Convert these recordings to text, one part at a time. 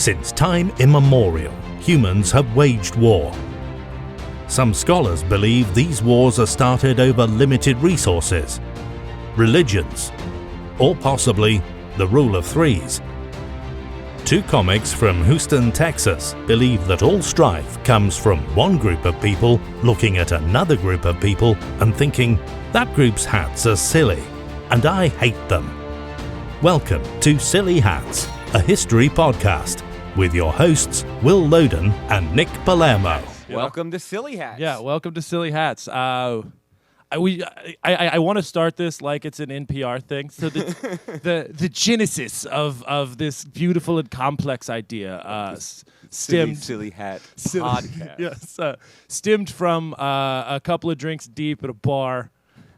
Since time immemorial, humans have waged war. Some scholars believe these wars are started over limited resources, religions, or possibly the rule of threes. Two comics from Houston, Texas believe that all strife comes from one group of people looking at another group of people and thinking, that group's hats are silly, and I hate them. Welcome to Silly Hats, a history podcast, with your hosts Will Loden and Nick Palermo. Welcome to Silly Hats. Yeah, welcome to Silly Hats. I want to start this like it's an NPR thing. So the genesis of this beautiful and complex idea stemmed Silly Hat podcast. Yes, stemmed from a couple of drinks deep at a bar.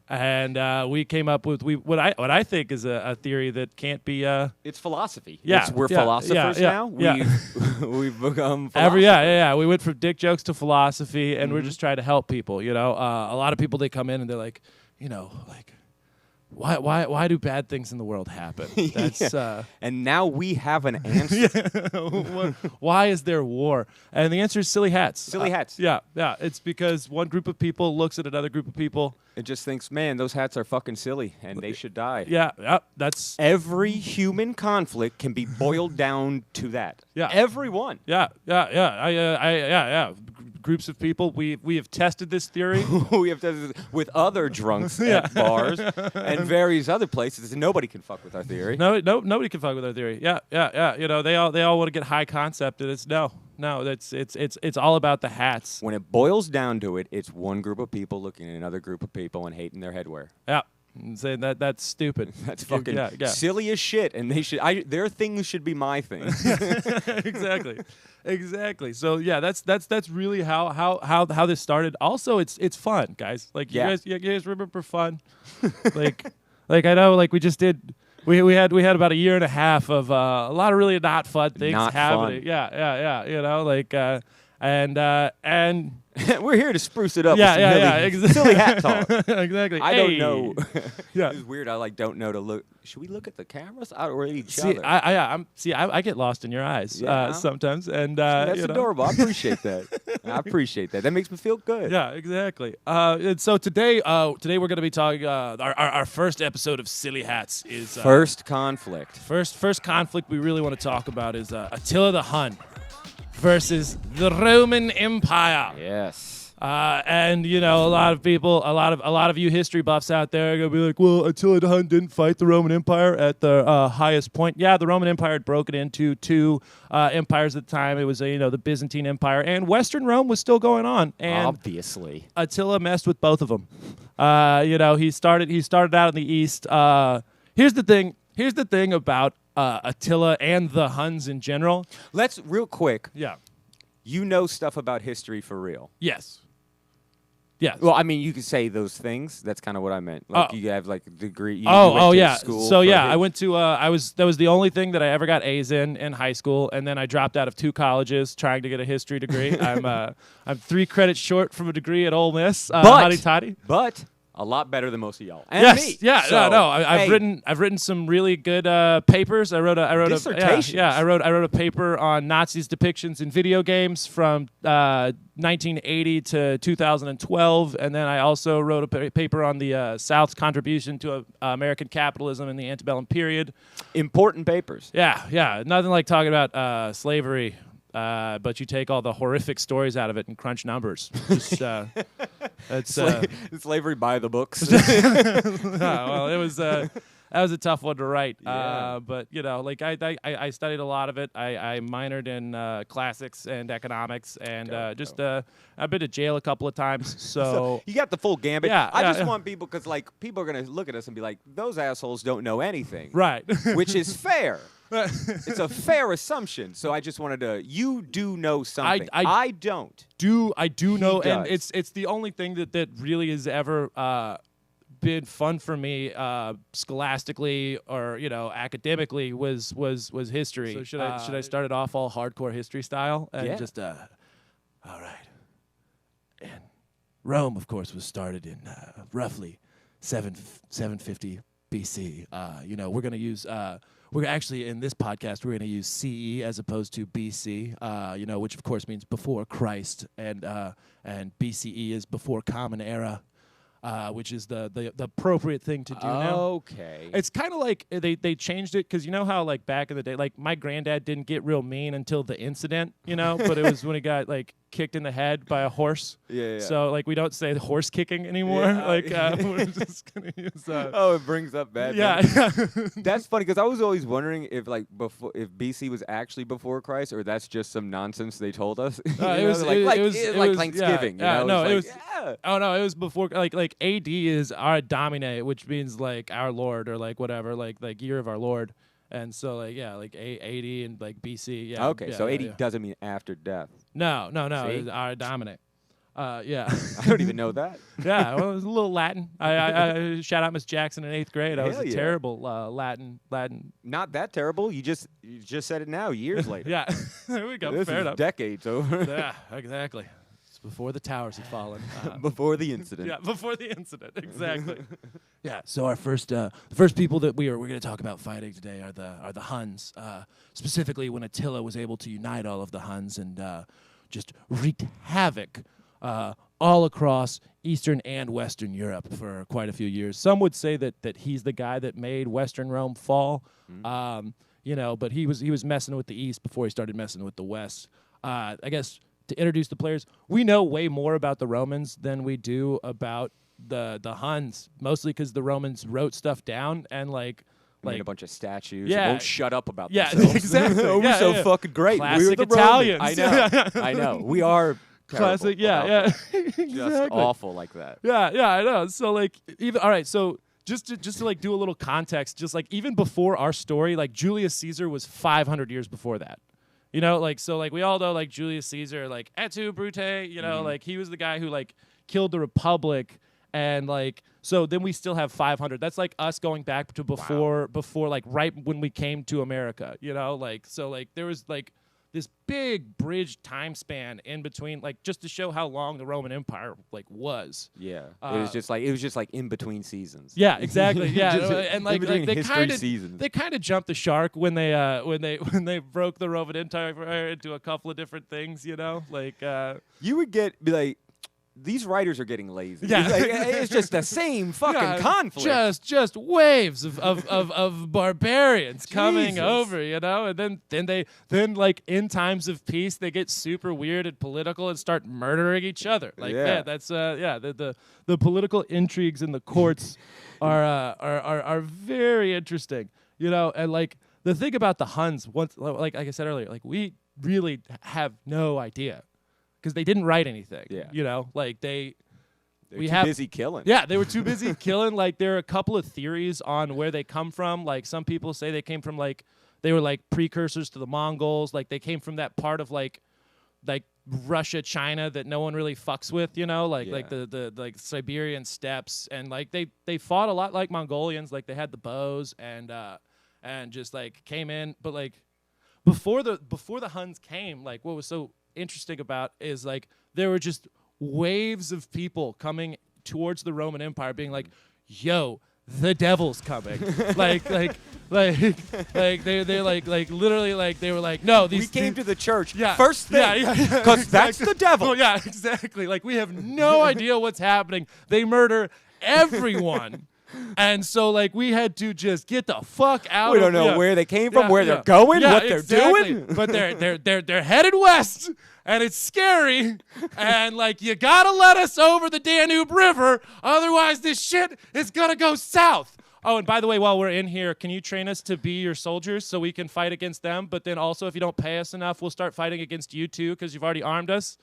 And we came up with what I think is a theory that can't be. It's philosophy. Yeah, we're philosophers now. We've become philosophers. We went from dick jokes to philosophy, and we're just trying to help people. You know, a lot of people, they come in and they're like, why do bad things in the world happen? That's and now we have an answer. Why is there war? And the answer is silly hats. Silly hats. Yeah. It's because one group of people looks at another group of people. It just thinks, man, those hats are fucking silly, and they should die. Yeah. That's every human conflict can be boiled down to that. Yeah. Everyone. Yeah. Groups of people. We have tested this theory. We have tested it with other drunks at bars and various other places. And nobody can fuck with our theory. No, nobody can fuck with our theory. Yeah. You know, they all want to get high concept, and it's no. It's all about the hats. When it boils down to it, it's one group of people looking at another group of people and hating their headwear. Yeah. And saying that's stupid. That's fucking silly as shit, and they should. Their things should be my things. Exactly. So yeah, that's really how this started. Also, it's fun, guys. Like you guys remember fun? like I know, like we just did. We had about a year and a half of a lot of really not fun things happening. Fun. Yeah. You know, like and. We're here to spruce it up. Exactly. Silly hat talk. Exactly. I don't know. Yeah, it's weird. I don't know to look. Should we look at the cameras or at each other? I get lost in your eyes sometimes, and that's adorable. I appreciate that. That makes me feel good. Yeah, exactly. And so today we're going to be talking. Our first episode of Silly Hats is first conflict. First conflict we really want to talk about is Attila the Hun versus the Roman Empire. Yes. And you know, a lot of people, a lot of you history buffs out there are gonna be like, well, Attila the Hun didn't fight the Roman Empire at the highest point. Yeah, the Roman Empire had broken into two empires at the time. It was the Byzantine Empire, and Western Rome was still going on. And obviously, Attila messed with both of them. He started out in the east. Here's the thing about Attila and the Huns in general. Let's real quick. Yeah. You know stuff about history for real. Yes. Well, I mean, you could say those things. That's kind of what I meant. Like you have like a degree. You went to school. So I went to. That was the only thing that I ever got A's in high school, and then I dropped out of 2 colleges trying to get a history degree. I'm 3 credits short from a degree at Ole Miss. But a lot better than most of y'all. And me. Yeah. So, I've written some really good papers. I wrote a dissertation. I wrote a paper on Nazis' depictions in video games from 1980 to 2012, and then I also wrote a paper on the South's contribution to American capitalism in the antebellum period. Important papers. Yeah. Nothing like talking about slavery. But you take all the horrific stories out of it and crunch numbers. It's slavery by the books. Well, it was that was a tough one to write. Yeah. But I studied a lot of it. I minored in classics and economics, and I've been to jail a couple of times. So you got the full gambit. Yeah, I just want people, because people are gonna look at us and be like, those assholes don't know anything. Right. Which is fair. It's a fair assumption. So I just wanted to. You do know something. I don't. I do know, does. and it's the only thing that really has ever been fun for me, scholastically or academically, was history. So should I start it off all hardcore history style and just all right? And Rome, of course, was started in roughly 750 BC. We're gonna use we're actually in this podcast we're going to use CE as opposed to BC, which of course means before Christ, and BCE is before Common Era. Which is the appropriate thing to do now. Okay. It's kind of like they changed it because you know how like back in the day, like my granddad didn't get real mean until the incident, but it was when he got like kicked in the head by a horse. Yeah. So like we don't say horse kicking anymore. We're just gonna use that. Oh, it brings up bad. Yeah. That's funny because I was always wondering if if BC was actually before Christ or that's just some nonsense they told us. It was Thanksgiving. It was before like AD is our Domine, which means like our Lord or like whatever, like year of our Lord. And so like AD and like BC. Yeah. Okay, so AD doesn't mean after death. No. It's our Domine. Yeah. I don't even know that. Yeah, well, it was a little Latin. I shout out Miss Jackson in 8th grade. I was a terrible Latin. Not that terrible. You just said it now, years later. Yeah, there we go. This Fair is enough. Decades over. Yeah, exactly. It's before the towers had fallen. Before the incident. Yeah, before the incident. Exactly. Yeah. So our the first people that we're going to talk about fighting today are the Huns. Specifically, when Attila was able to unite all of the Huns and just wreaked havoc all across Eastern and Western Europe for quite a few years. Some would say that he's the guy that made Western Rome fall. But he was messing with the East before he started messing with the West. I guess to introduce the players, we know way more about the Romans than we do about the Huns, mostly because the Romans wrote stuff down and like a bunch of statues. Yeah. Won't shut up about yeah, themselves. Exactly. We're so fucking great. Classic We're the Italians. Romans. I know. We are classic. terrible. Exactly. Just awful like that. Yeah, I know. So like, all right. So just to like do a little context, just like even before our story, like Julius Caesar was 500 years before that. So like we all know like Julius Caesar, like et tu Brute, like he was the guy who like killed the Republic, and like so then we still have 500. That's like us going back to before like right when we came to America, so like there was like this big bridge time span in between, like just to show how long the Roman Empire like was. Yeah, it was just like in between seasons. Yeah, exactly. Yeah, and like they kind of jumped the shark when they broke the Roman Empire into a couple of different things. You would be like, these writers are getting lazy. Yeah. It's just the same fucking conflict. Just waves of barbarians coming over, and then like in times of peace they get super weird and political and start murdering each other. That's the political intrigues in the courts are very interesting. And like the thing about the Huns, like I said earlier, like we really have no idea. Because they didn't write anything. Yeah. They were too busy killing. Yeah, they were too busy killing. Like there are a couple of theories on where they come from. Like some people say they came from they were like precursors to the Mongols. Like they came from that part of like Russia, China that no one really fucks with. Like the like Siberian steppes, and like they fought a lot like Mongolians. Like they had the bows and just like came in. But like before the Huns came, like what was so interesting about is like there were just waves of people coming towards the Roman Empire being like, yo, the devil's coming. like they're like literally like they were like, no, we came to the church yeah, first thing because that's the devil. Oh, yeah, exactly. Like we have no idea what's happening. They murder everyone. And so, like, we had to just get the fuck out. We don't know where they came from, where they're going, what they're doing. But they're headed west, and it's scary. And like, you gotta let us over the Danube River, otherwise this shit is gonna go south. Oh, and by the way, while we're in here, can you train us to be your soldiers so we can fight against them? But then also, if you don't pay us enough, we'll start fighting against you too, because you've already armed us.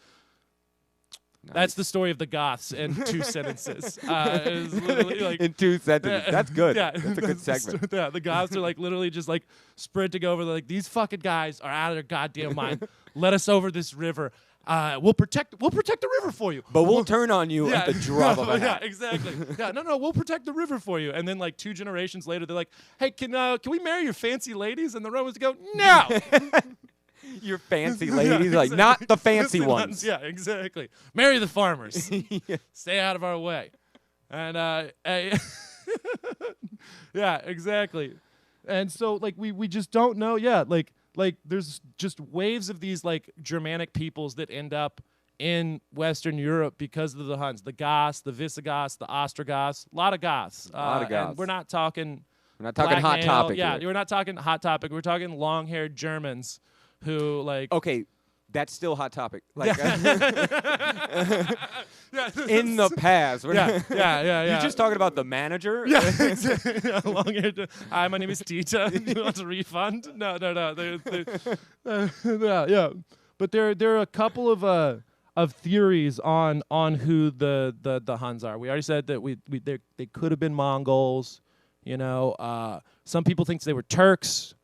Nice. That's the story of the Goths in 2 sentences. Like, in 2 sentences. That's good. Yeah, that's a good segment. Yeah, the Goths are like literally just like sprinting over. They're like, these fucking guys are out of their goddamn mind. Let us over this river. We'll protect the river for you. But we'll turn on you at the drop of a hat. Yeah, exactly. Yeah, no, we'll protect the river for you. And then like 2 generations later, they're like, hey, can we marry your fancy ladies? And the Romans go, no. Your fancy ladies, like not the fancy ones. Yeah, exactly. Marry the farmers. Yeah. Stay out of our way. And yeah, exactly. And so like we just don't know. Yeah, like there's just waves of these like Germanic peoples that end up in Western Europe because of the Huns, the Goths, the Visigoths, the Ostrogoths, a lot of Goths. And we're not talking hot topic. Yeah, here. we're not talking hot topic. We're talking long-haired Germans who like. Okay, that's still hot topic. Like Yeah. in the past. Yeah. You're just talking about the manager. Yeah, exactly. Yeah, long-haired. Hi, my name is Tita. Do you want a refund? No. Yeah. But there are a couple of theories on who the Huns are. We already said that they could have been Mongols. You know, some people think they were Turks.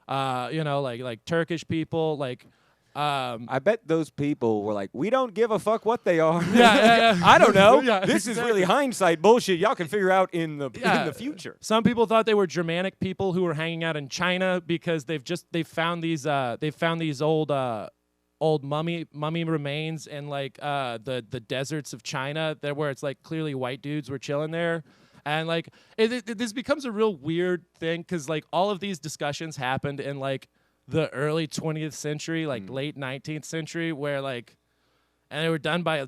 You know, like Turkish people. Like, I bet those people were like, we don't give a fuck what they are. Yeah. I don't know. Yeah, this is really hindsight bullshit. Y'all can figure out in the future. Some people thought they were Germanic people who were hanging out in China because they found these old mummy remains in like the deserts of China there where it's like clearly white dudes were chilling there. And like this becomes a real weird thing because like all of these discussions happened in like the early 20th century, like late 19th century, where like, and they were done by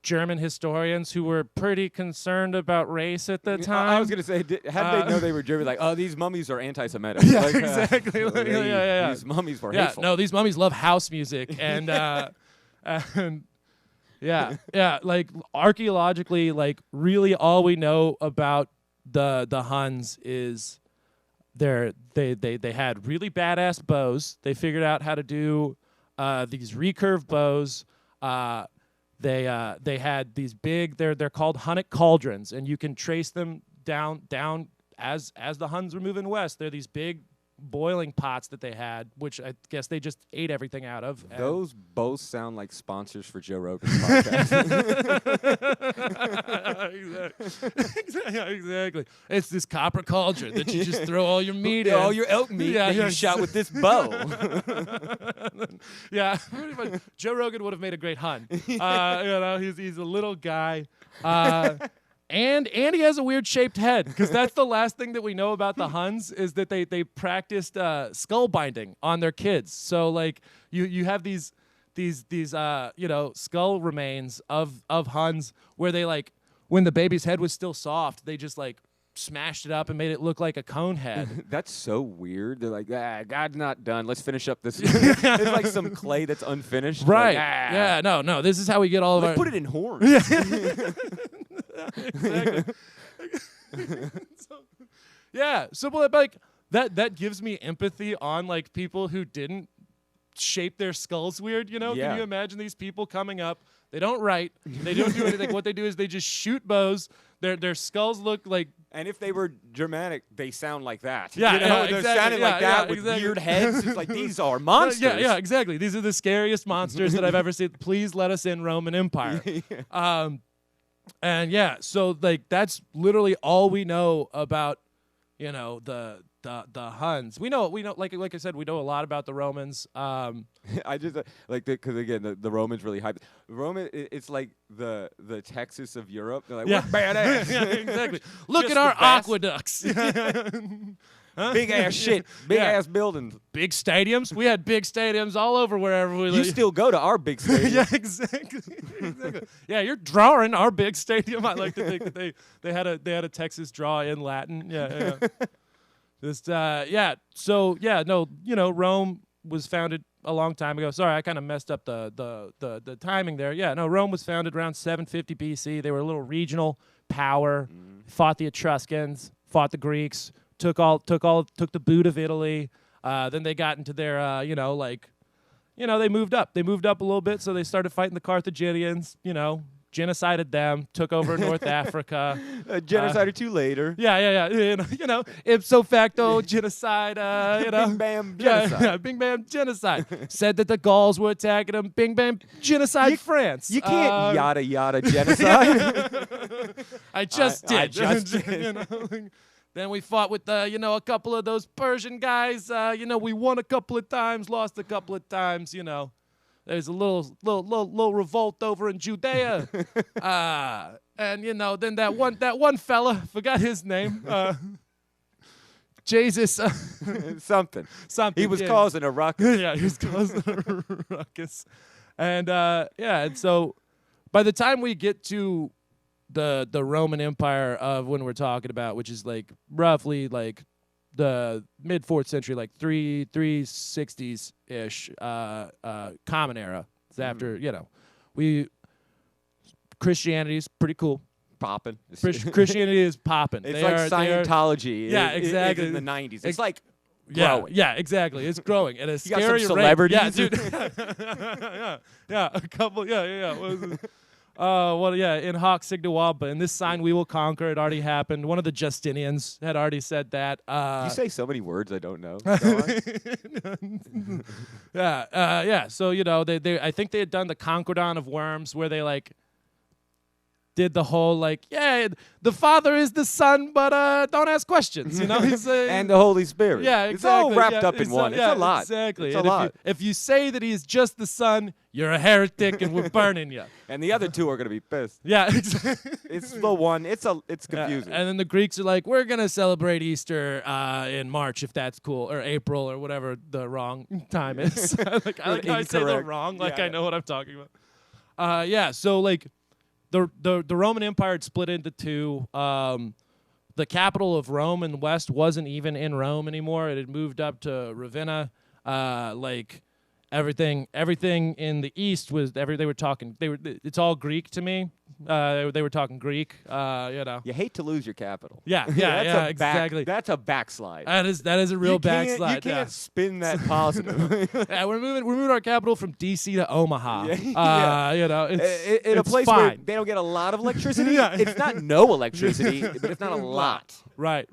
German historians who were pretty concerned about race at the time. I was gonna say, how did they know they were German? Like, oh, these mummies are anti-Semitic. Yeah, like, exactly. Yeah. These mummies were hateful. No, these mummies love house music and like archaeologically, like really all we know about the Huns is they had really badass bows. They figured out how to do these recurve bows. They had these big. They're called Hunnic cauldrons, and you can trace them down as the Huns were moving west. They're these big boiling pots that they had, which I guess they just ate everything out of. Those both sound like sponsors for Joe Rogan's podcast. Exactly. It's this copper cauldron that you just throw all your meat in. All your elk meat that you shot with this bow. Yeah, pretty much. Joe Rogan would have made a great Hun. You know, he's a little guy. And he has a weird shaped head because that's the last thing that we know about the Huns is that they practiced skull binding on their kids. So like you have these you know, skull remains of Huns where they like when the baby's head was still soft, they just like smashed it up and made it look like a cone head. That's so weird. They're like, God's not done. Let's finish up this. It's like some clay that's unfinished. Right. Like, Yeah, no. This is how we get all of our... put it in horns. Exactly. So like that gives me empathy on like people who didn't shape their skulls weird, you know? Yeah. Can you imagine these people coming up? They don't write. They don't do anything. What they do is they just shoot bows. Their skulls look like... And if they were Germanic, they sound like that. Yeah, you know? yeah, They're exactly. sounding like that with weird heads. It's like, these are monsters. Yeah, exactly. These are the scariest monsters that I've ever seen. Please let us in, Roman Empire. And yeah, so like that's literally all we know about, you know, the Huns. We know like I said, we know a lot about the Romans. I just like because again the Romans really hype. Roman, it's like the Texas of Europe. They're like, we're badass. Yeah, exactly. Look Just at our the best. aqueducts. Big ass shit. Big ass buildings. Big stadiums. We had big stadiums all over wherever we You live. still go to our big stadium. Yeah, exactly. Yeah, you're drawing our big stadium. I like to think that they had a Texas draw in Latin. Yeah. Just So yeah, no, you know, Rome was founded a long time ago. Sorry, I kind of messed up the timing there. Yeah, no, Rome was founded around 750 BC. They were a little regional power. Fought the Etruscans, fought the Greeks, took the boot of Italy. Then they got into their they moved up. They moved up a little bit, so they started fighting the Carthaginians, you know, genocided them, took over North Africa. A genocide or two later. Yeah. You know, ipso facto genocide, you know. Bing bam genocide. Yeah, bing bam genocide. Said that the Gauls were attacking them. Bing bam genocide France. You can't yada yada genocide. I just did. I just did. You know, then we fought with a couple of those Persian guys. We won a couple of times, lost a couple of times. You know, there's a little revolt over in Judea, and you know, then that one fella, forgot his name. Jesus. Something. Something. He was causing a ruckus. Yeah, he was causing a ruckus. And and so by the time we get to the Roman Empire of when we're talking about, which is like roughly like the mid 4th century, like 360s ish, Common Era. It's after Christianity's pretty cool. Popping. Christianity is popping. It's like Scientology. Yeah, exactly. In the 90s. It's like yeah, growing. Yeah, exactly. It's growing at a You got scary some celebrities? rate. Yeah, dude. yeah, a couple. Yeah. What was it? In hoc signa Wampa. In this sign we will conquer. It already happened. One of the Justinians had already said that. You say so many words I don't know. Yeah. So they I think they had done the Concordon of Worms, where they like did the whole like, the Father is the Son, but don't ask questions. He's and the Holy Spirit. Yeah, exactly. It's all wrapped up in one. It's a lot. Exactly. It's a lot. If you say that he's just the Son, you're a heretic, and we're burning you. And the other two are going to be pissed. Yeah, exactly. It's the one. It's confusing. And then the Greeks are like, we're going to celebrate Easter in March, if that's cool, or April, or whatever the wrong time is. I like how I say the wrong, like I know what I'm talking about. So like the Roman Empire had split into two. The capital of Rome in the west wasn't even in Rome anymore. It had moved up to Ravenna. Everything in the east was they were talking. It's all Greek to me. They were talking Greek. You hate to lose your capital. Yeah, exactly. That's a backslide. That is a real backslide. You can't spin that positive. Yeah, we're moving our capital from DC to Omaha. It's in a place fine. where they don't get a lot of electricity. It's not no electricity, but it's not a lot. Right.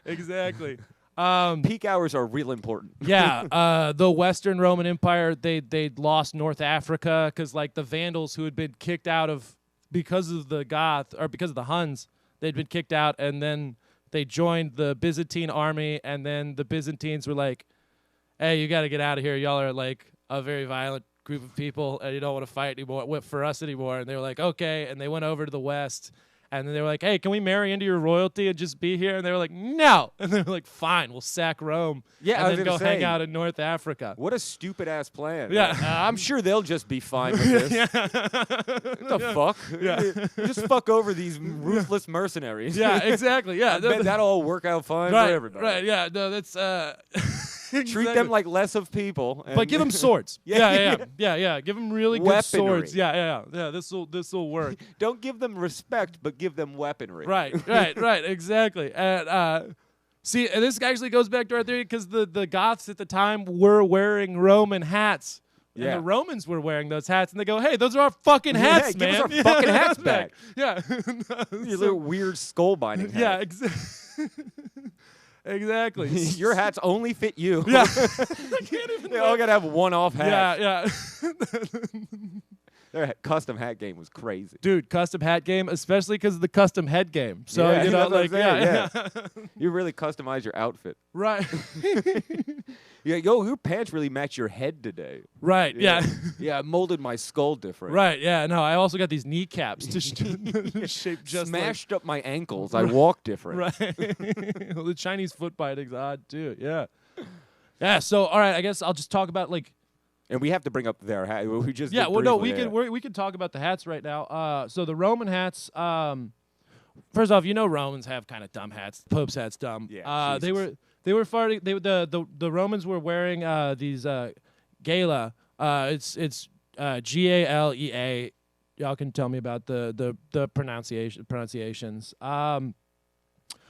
Exactly. Peak hours are real important. Yeah, the Western Roman Empire, they lost North Africa because like the Vandals who had been kicked out of because of the Huns, they'd been kicked out, and then they joined the Byzantine army, and then the Byzantines were like, "Hey, you got to get out of here. Y'all are like a very violent group of people, and you don't want to fight anymore for us anymore." And they were like, "Okay," and they went over to the West. And then they were like, "Hey, can we marry into your royalty and just be here?" And they were like, "No." And they were like, "Fine, we'll sack Rome." Yeah, and then go hang out in North Africa. What a stupid ass plan. Yeah, I'm sure they'll just be fine with this. What the fuck? Yeah, just fuck over these ruthless mercenaries. Yeah, exactly. Yeah, that'll all work out fine for everybody. Right. Yeah. No, that's. Treat them like less of people, but give them swords. Yeah. Give them really good swords. Yeah. This will work. Don't give them respect, but give them weaponry. Right. Exactly. And see, and this actually goes back to our theory because the Goths at the time were wearing Roman hats. Yeah. And the Romans were wearing those hats, and they go, "Hey, those are our fucking hats, man. Give us our fucking hats back." Yeah. Your little weird skull binding hats. Yeah, exactly. Exactly. Your hats only fit you. Yeah. I can't even. They all gotta have one-off hats. Yeah. Their custom hat game was crazy. Dude, custom hat game, especially because of the custom head game. So you really customize your outfit. Right. Your pants really match your head today. Right. Yeah. Yeah, I molded my skull different. Right. Yeah. No, I also got these kneecaps to shape just smashed up my ankles. I walk different. Right. Well, the Chinese foot biting's odd too. Yeah. Yeah. So all right, I guess I'll just talk about like. And we have to bring up their hat. We just we can talk about the hats right now. So the Roman hats. First off, Romans have kind of dumb hats. The Pope's hat's dumb. Yeah. They were farting. The Romans were wearing these gala. It's Galea. Y'all can tell me about the pronunciations.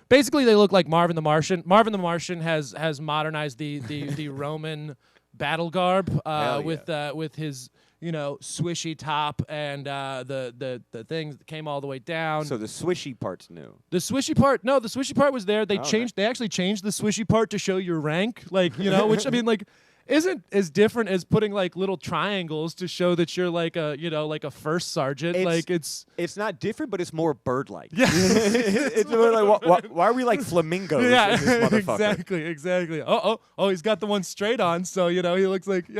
Basically, they look like Marvin the Martian. Marvin the Martian has modernized the Roman battle garb with his swishy top and the things that came all the way down. So the swishy part's new. The swishy part was there. They actually changed the swishy part to show your rank, which I mean isn't as different as putting like little triangles to show that you're like a first sergeant. It's not different, but it's more bird-like. Yeah, it's more like why are we like flamingos? Yeah, in this motherfucker? exactly. Oh, he's got the one straight on, so he looks like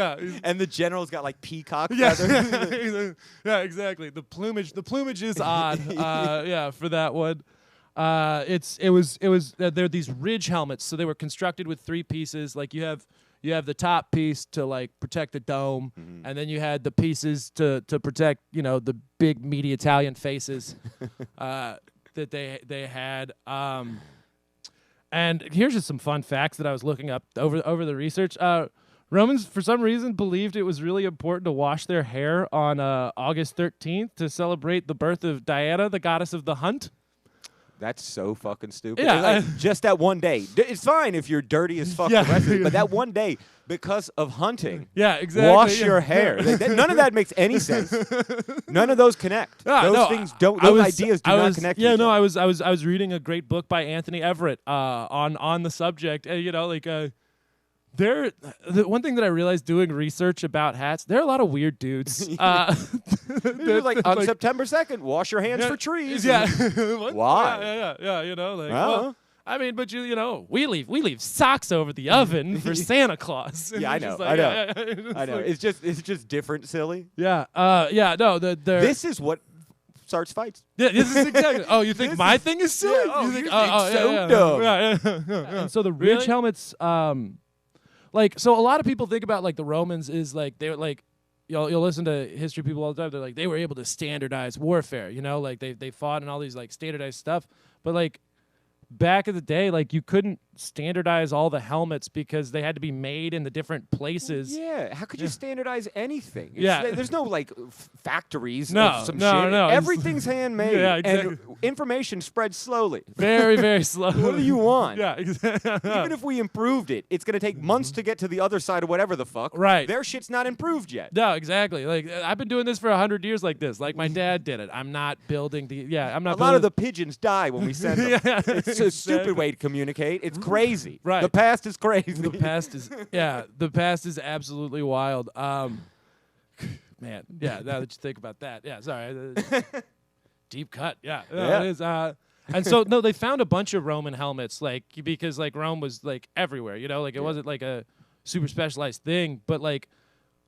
And the general's got like peacock feathers. Yeah, exactly. The plumage is odd. For that one. They're these ridge helmets, so they were constructed with 3 pieces. Like you have the top piece to like protect the dome, and then you had the pieces to protect the big meaty Italian faces that they had. And here's just some fun facts that I was looking up over the research. Romans, for some reason, believed it was really important to wash their hair on August 13th to celebrate the birth of Diana, the goddess of the hunt. That's so fucking stupid. Yeah, like, just that one day. It's fine if you're dirty as fuck the rest of it, but that one day, because of hunting, exactly. Wash your hair. None of that makes any sense. None of those connect. Those things don't. Those ideas do not connect. Yeah, no. I was reading a great book by Anthony Everett on the subject. The one thing that I realized doing research about hats, there are a lot of weird dudes. They're like on September 2nd, wash your hands for trees. Yeah. Why? Well, I mean, but we leave socks over the oven for Santa Claus. Yeah, I know. Like, I know. It's just different, silly. Yeah. No. This is what starts fights. Yeah, this is exactly. Oh, you think my thing is silly? Yeah, you think so dumb. Yeah. And so the ridge helmets, so a lot of people think about like the Romans is like they were like. You'll listen to history people all the time. They're like they were able to standardize warfare. Like they fought in all these like standardized stuff. But like back in the day, like you couldn't standardize all the helmets because they had to be made in the different places. Yeah, how could you standardize anything? There's no like factories. No, shit. No. Everything's handmade. Yeah, exactly. And information spreads slowly. Very, very slowly. What do you want? Yeah, exactly. Even if we improved it, it's gonna take months to get to the other side of whatever the fuck. Right. Their shit's not improved yet. No, exactly. Like I've been doing this for 100 years like this. Like my dad did it. I'm not building the. Yeah, I'm not. A lot of the pigeons die when we send them. It's a stupid way to communicate. It's crazy. Right. The past is crazy. The past is absolutely wild. Man, yeah. Now that you think about that, yeah. Sorry, deep cut. Yeah, it is. And so no, they found a bunch of Roman helmets, like because like Rome was like everywhere. Like it wasn't like a super specialized thing, but like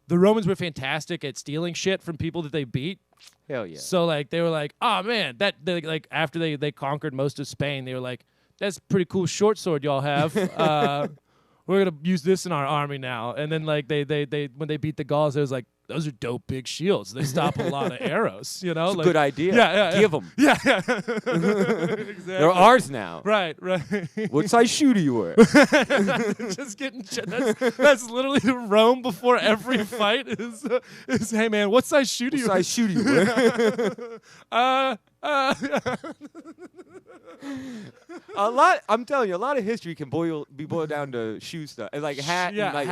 the Romans were fantastic at stealing shit from people that they beat. Hell yeah. So like they were like, oh man, like after they conquered most of Spain, they were like, that's a pretty cool short sword y'all have. We're gonna use this in our army now. And then like they when they beat the Gauls, it was like those are dope big shields. They stop a lot of arrows. It's like, a good idea. Yeah. Give them. Yeah. Exactly. They're ours now. Right. What size shoe do you wear? Just getting. That's literally Rome before every fight is hey man, what size shoe do you wear? What size shoe do you wear? I'm telling you, a lot of history can be boiled down to shoe stuff, and like hat, and like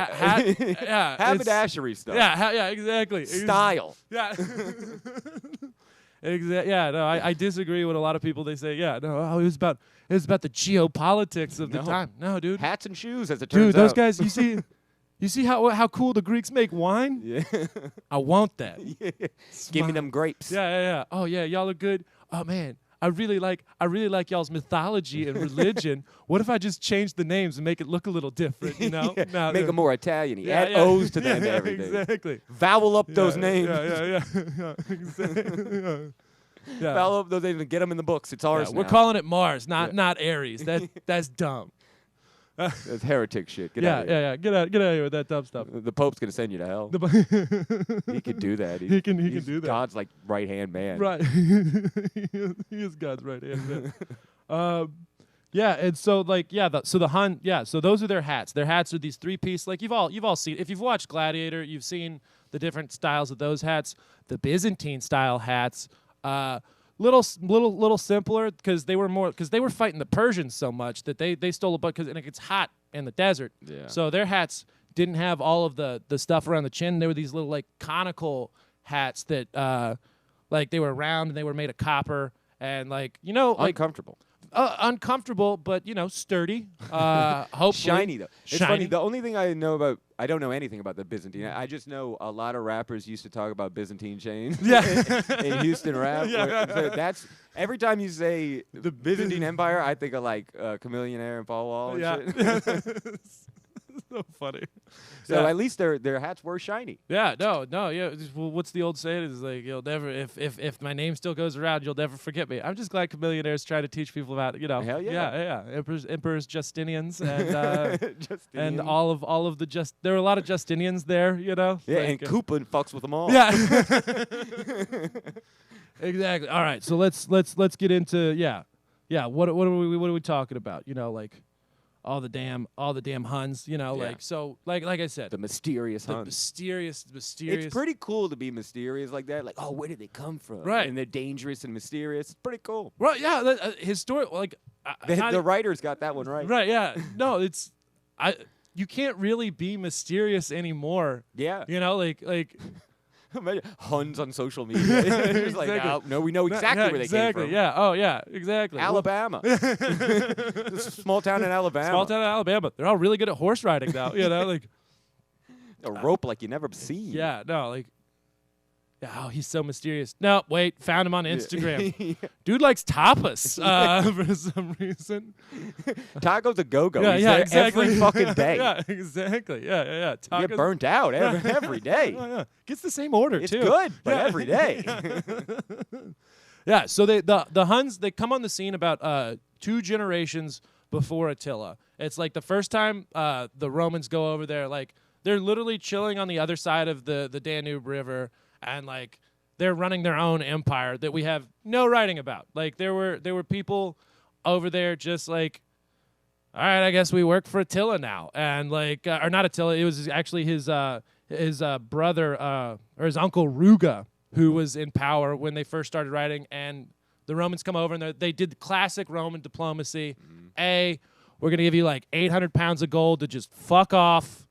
haberdashery stuff. Yeah, exactly. Style. Yeah. Exactly. Yeah, no, I disagree with a lot of people. They say, it was about the geopolitics of the time. No, dude. Hats and shoes, as it turns out. Dude, those guys. You see how cool the Greeks make wine? Yeah. I want that. Yeah. Give me them grapes. Yeah. Oh yeah, y'all look good. Oh man. I really like y'all's mythology and religion. What if I just change the names and make it look a little different, Make them more Italian. Add O's to them and everything. Exactly. Vowel up those names. Yeah. Exactly. Yeah. Vowel up those names and get them in the books. It's ours now. We're calling it Mars, not Aries. That's dumb. That's heretic shit. Get out of here. Get out of here with that dumb stuff. The Pope's gonna send you to hell. He could do that. He can do that. God's like right hand man. Right. He is God's right hand man. And so like so the Hun so those are their hats. Their hats are these 3-piece. Like you've all seen. If you've watched Gladiator, you've seen the different styles of those hats. The Byzantine style hats. Little simpler because they were fighting the Persians so much that they stole a bunch because it gets hot in the desert. Yeah. So their hats didn't have all of the stuff around the chin. They were these little like conical hats that like they were round and they were made of copper and like uncomfortable. Uncomfortable, but sturdy. Hopefully shiny though. It's shiny. funny. The only thing I don't know anything about the Byzantine. I just know a lot of rappers used to talk about Byzantine chains. Yeah. in Houston rap. So that's every time you say the Byzantine Empire, I think of like Chameleon Air and Paul Wall and shit. So funny. So at least their hats were shiny. Yeah, no, yeah. Well, what's the old saying? It's like you'll never, if my name still goes around, you'll never forget me. I'm just glad Chameleonaires try to teach people about, Hell yeah. Emperors Justinians, and and all of the there were a lot of Justinians there, Yeah, like, and Koopa fucks with them all. Yeah. Exactly. All right, so let's get into What are we talking about? Like. All the damn Huns, like I said, the mysterious Huns. Mysterious. It's pretty cool to be mysterious like that. Like, oh, where did they come from? Right. And they're dangerous and mysterious. It's pretty cool. Right. Yeah. Historic. Like the writers got that one right. Right. Yeah. No, you can't really be mysterious anymore. Yeah. Like. Imagine Huns on social media. It's like, oh, no, we know exactly where they came from. Yeah. Oh, yeah. Exactly. Alabama. Small town in Alabama. Small town in Alabama. They're all really good at horse riding now. Like a rope like you never seen. Yeah. No. Like. Yeah, oh, he's so mysterious. No, wait, found him on Instagram. Yeah. Dude likes tapas for some reason. Taco's a go-go. Yeah, He's there exactly. every fucking day. Yeah, exactly. Yeah. You get burnt out every day. Yeah. Gets the same order, it's too. It's good, but every day. Yeah, so the Huns, they come on the scene about 2 generations before Attila. It's like the first time the Romans go over there, like they're literally chilling on the other side of the Danube River. And like they're running their own empire that we have no writing about. Like there were people over there just like, all right, I guess we work for Attila now, and like or not Attila, it was actually his brother or his uncle Ruga who was in power when they first started writing, and the Romans come over and they did the classic Roman diplomacy. We're gonna give you like 800 pounds of gold to just fuck off.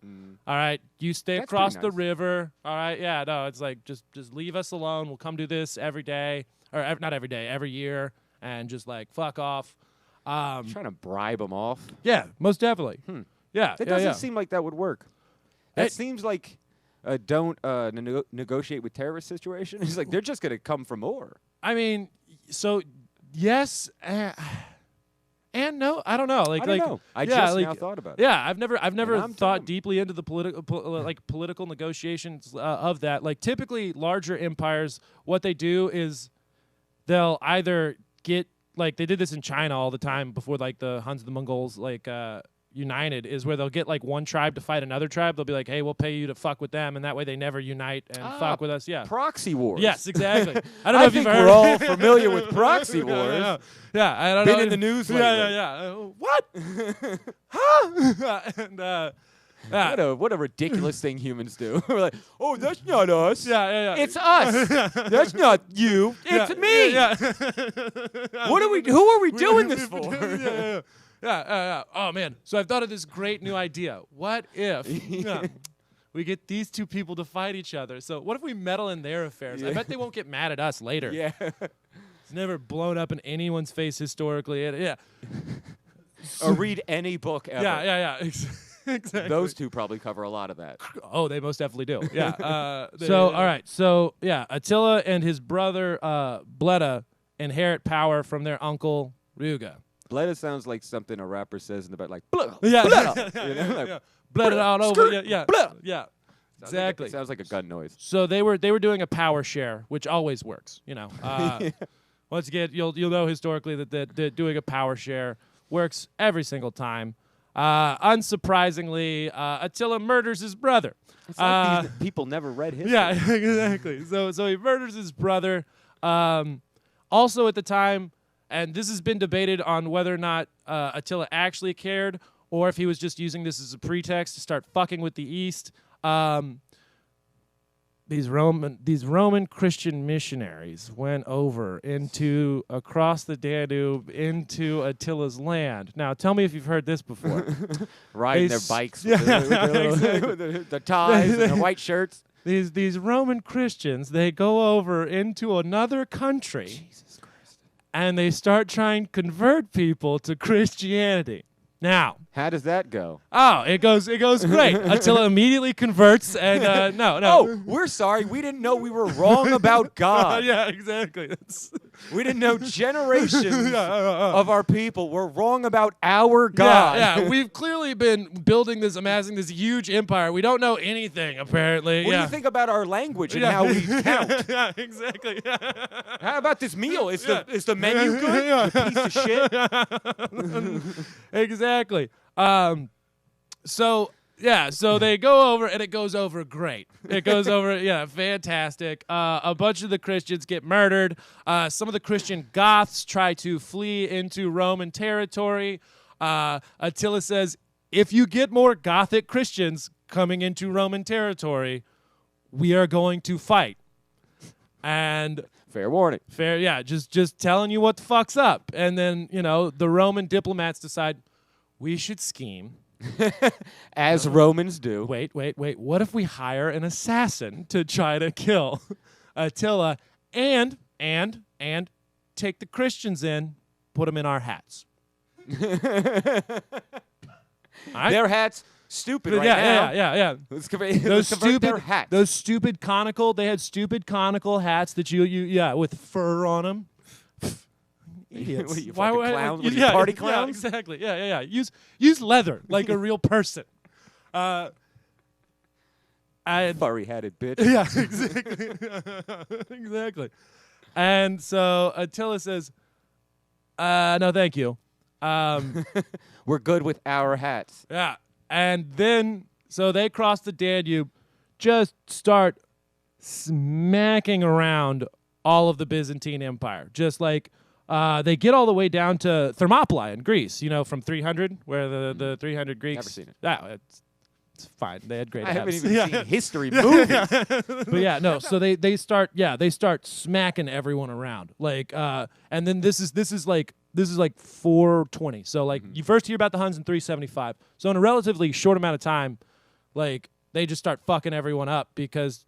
All right, you stay across the river. All right, yeah, no, it's like just leave us alone. We'll come do this every day, or not every day, every year, and just like fuck off. Trying to bribe them off. Yeah, most definitely. Yeah, it doesn't seem like that would work. That seems like don't negotiate with terrorist situation. It's like they're just gonna come for more. I mean, so yes. And no, I don't know. I don't know. I just now thought about it. Yeah, I've never thought deeply into the political negotiations of that. Like typically, larger empires, what they do is they'll either get like they did this in China all the time before like the Huns and the Mongols united, is where they'll get like one tribe to fight another tribe. They'll be like, hey, we'll pay you to fuck with them, and that way they never unite and fuck with us. Yeah, proxy wars. Yes, exactly. I don't know if you've heard. We're all familiar with proxy wars. Yeah, I don't know. Been in the news lately. Yeah. What? Huh? And what a ridiculous thing humans do. We're like, oh, that's not us. Yeah. It's us. That's not you. It's me. Yeah. Who are we doing this for? Yeah. Oh, man. So I've thought of this great new idea. What if we get these 2 people to fight each other? So what if we meddle in their affairs? I bet they won't get mad at us later. Yeah. It's never blown up in anyone's face historically. Yeah. Or read any book ever. Yeah. Exactly. Those 2 probably cover a lot of that. Oh, they most definitely do. Yeah. All right. So, yeah, Attila and his brother Bleda inherit power from their uncle Ruga. Bleda sounds like something a rapper says in the back, like, Bleda. Yeah. Like, Bleda all over. Yeah. Yeah. Exactly. It sounds like a gun noise. So they were doing a power share, which always works, Once again, you'll know historically that doing a power share works every single time. Unsurprisingly, Attila murders his brother. It's like these people never read history. Yeah, exactly. So he murders his brother. Also at the time, and this has been debated on whether or not Attila actually cared or if he was just using this as a pretext to start fucking with the East. These Roman Christian missionaries went over across the Danube into Attila's land. Now, tell me if you've heard this before. Riding their bikes with the ties and their white shirts. These Roman Christians, they go over into another country. Jesus Christ. And they start trying to convert people to Christianity. Now, how does that go? Oh, it goes great. Attila immediately converts, and no. Oh, we're sorry. We didn't know we were wrong about God. Yeah, exactly. We didn't know generations of our people were wrong about our God. Yeah, we've clearly been amassing this huge empire. We don't know anything, apparently. What do you think about our language and how we count? Yeah, exactly. How about this meal? Is the menu good? You piece of shit. Exactly. So they go over, and it goes over great. It goes over, fantastic. A bunch of the Christians get murdered. Some of the Christian Goths try to flee into Roman territory. Attila says, if you get more Gothic Christians coming into Roman territory, we are going to fight. And fair warning. Just telling you what the fuck's up. And then, the Roman diplomats decide we should scheme. As Romans do. Wait. What if we hire an assassin to try to kill Attila and take the Christians in, put them in our hats? Right? Their hats, stupid right now. Yeah. Let's convert their hats. Those stupid conical, they had stupid conical hats that you with fur on them. Idiots. What are you, clowns? What are you, party clowns? Yeah, exactly. Yeah. Use leather like a real person. Furry-hatted bitch. Yeah, exactly. Exactly. And so Attila says, no, thank you. We're good with our hats. Yeah. And then, so they cross the Danube, just start smacking around all of the Byzantine Empire. Just like, they get all the way down to Thermopylae in Greece, from 300, where the 300 Greeks. Never seen it. It's fine. They had great I haven't abs. even seen history movies. But so they start smacking everyone around. Like, and then this is like 420. So like you first hear about the Huns in 375. So in a relatively short amount of time, like they just start fucking everyone up because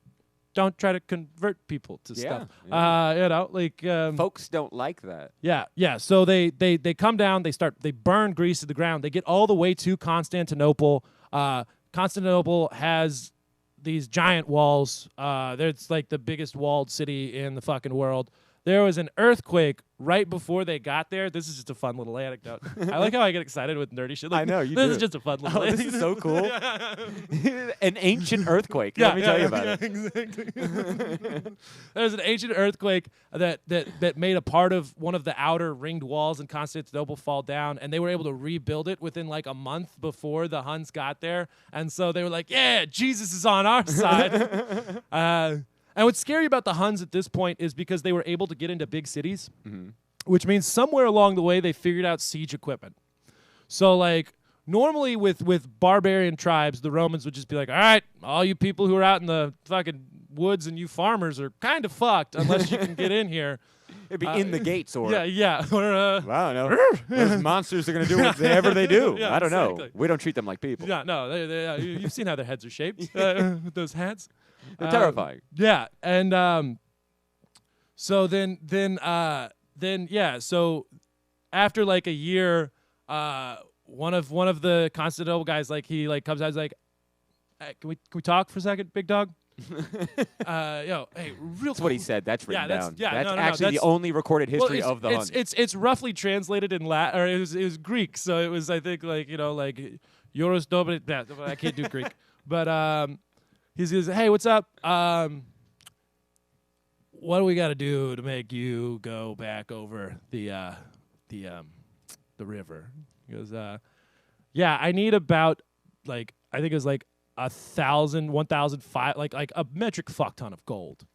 don't try to convert people to stuff. Yeah. Folks don't like that. Yeah. So they come down, they burn Greece to the ground. They get all the way to Constantinople. Constantinople has these giant walls. It's like the biggest walled city in the fucking world. There was an earthquake right before they got there. This is just a fun little anecdote. I like how I get excited with nerdy shit. Like, I know, you This do. is just a fun little anecdote. This is so cool. An ancient earthquake. Let me tell you about it. Exactly. There's an ancient earthquake that made a part of one of the outer ringed walls in Constantinople fall down, and they were able to rebuild it within like a month before the Huns got there. And so they were like, yeah, Jesus is on our side. And what's scary about the Huns at this point is because they were able to get into big cities, which means somewhere along the way they figured out siege equipment. So like normally with barbarian tribes, the Romans would just be like, all right, all you people who are out in the fucking woods and you farmers are kind of fucked unless you can get in here. It'd be in the gates or... Yeah. Or, I don't know. Those monsters are going to do whatever they do. Yeah, I don't know. exactly. We don't treat them like people. Yeah, no. You've seen how their heads are shaped with those hats. They're terrifying. Yeah, and so then so after like a year, one of the Constantinople guys he comes out, he's like, hey, can we talk for a second, big dog? Hey, real. That's what he said. That's written down. That's actually that's the only recorded history of the Huns. It's roughly translated in Latin, or it was Greek, so it was I think Euros Dobre. I can't do Greek, but he says, hey, what's up? What do we got to do to make you go back over the river? He goes, I need about I think it was 1,500, like a metric fuck ton of gold.